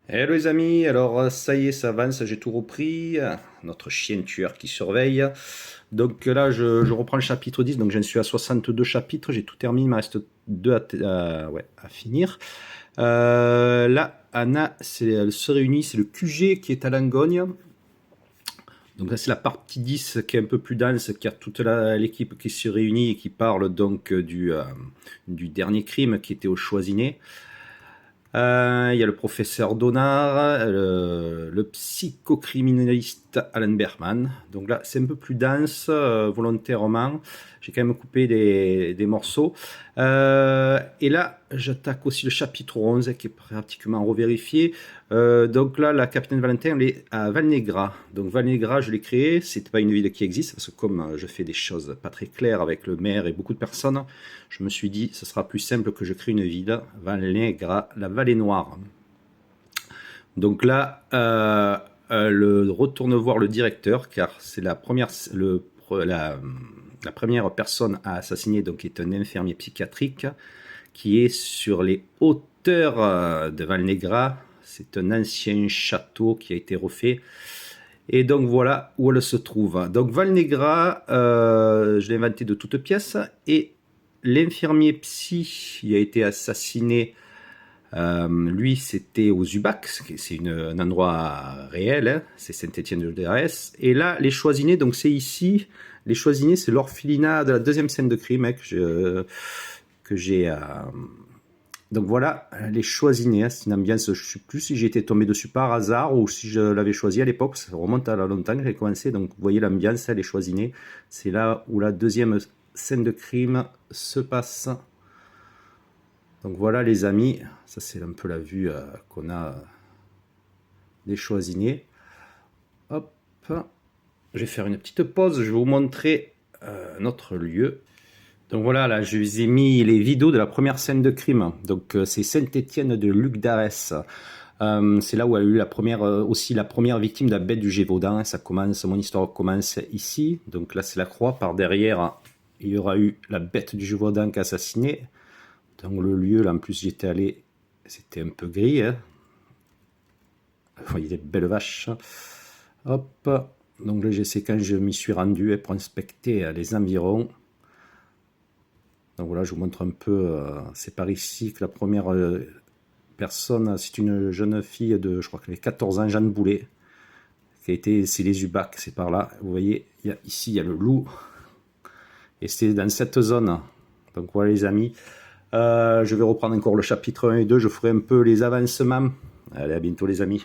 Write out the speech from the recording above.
Hello les amis, alors ça y est, ça avance, j'ai tout repris. Notre chien tueur qui surveille. Donc là, je reprends le chapitre 10, donc j'en suis à 62 chapitres, j'ai tout terminé, il me reste 2 ouais, à finir. Là, Anna, elle se réunit, c'est le QG qui est à Langogne. Donc là, c'est la partie 10 qui est un peu plus dense, qui a toute l'équipe qui se réunit et qui parle donc du dernier crime qui était au Choisinet. Il y a le professeur Donard, le psychocriminaliste Alan Berman. Donc là, c'est un peu plus dense, volontairement. J'ai quand même coupé des morceaux. Et là, j'attaque aussi le chapitre 11, qui est pratiquement revérifié. Donc là, la capitaine Valentin, elle est à Valnegra. Donc Valnegra, je l'ai créé. C'est pas une ville qui existe, parce que comme je fais des choses pas très claires avec le maire et beaucoup de personnes, je me suis dit, ce sera plus simple que je crée une ville, Valnegra, la vallée noire. Donc là, retourne voir le directeur, car c'est la première, la première personne à assassiner, donc qui est un infirmier psychiatrique, qui est sur les hauteurs de Valnegra. C'est un ancien château qui a été refait. Et donc voilà où elle se trouve. Donc Valnegra, je l'ai inventé de toutes pièces. Et l'infirmier psy, il a été assassiné. Lui, c'était aux Ubac, c'est un endroit réel, hein, c'est Saint-Étienne-de-Darès. Et là, les Choisinets, donc c'est ici. Les Choisinets, c'est l'orphelinat de la deuxième scène de crime, hein, que j'ai. Donc voilà, les Choisinets, hein, c'est une ambiance, je ne sais plus si j'ai été tombé dessus par hasard ou si je l'avais choisi à l'époque, ça remonte à longtemps que j'ai commencé. Donc vous voyez l'ambiance, hein, les Choisinets, c'est là où la deuxième scène de crime se passe. Donc voilà les amis, ça c'est un peu la vue qu'on a des Choisinets. Hop, je vais faire une petite pause, je vais vous montrer notre lieu. Donc voilà, là je vous ai mis les vidéos de la première scène de crime. Donc c'est Saint-Étienne de Luc d'Arès. C'est là où a eu la première, aussi la première victime de la bête du Gévaudan. Ça commence, mon histoire commence ici. Donc là c'est la croix, par derrière il y aura eu la bête du Gévaudan qui a assassiné. Donc le lieu, là en plus j'étais allé, c'était un peu gris. Hein. Vous voyez des belles vaches. Hop. Donc là c'est quand je m'y suis rendu pour inspecter les environs. Donc voilà, je vous montre un peu, c'est par ici que la première personne, c'est une jeune fille de, je crois qu'elle avait 14 ans, Jeanne Boulet, qui a été, c'est les Ubac, c'est par là. Vous voyez, ici il y a le loup, et c'est dans cette zone. Donc voilà les amis. Je vais reprendre encore le chapitre 1 et 2, je ferai un peu les avancements. Allez, à bientôt les amis.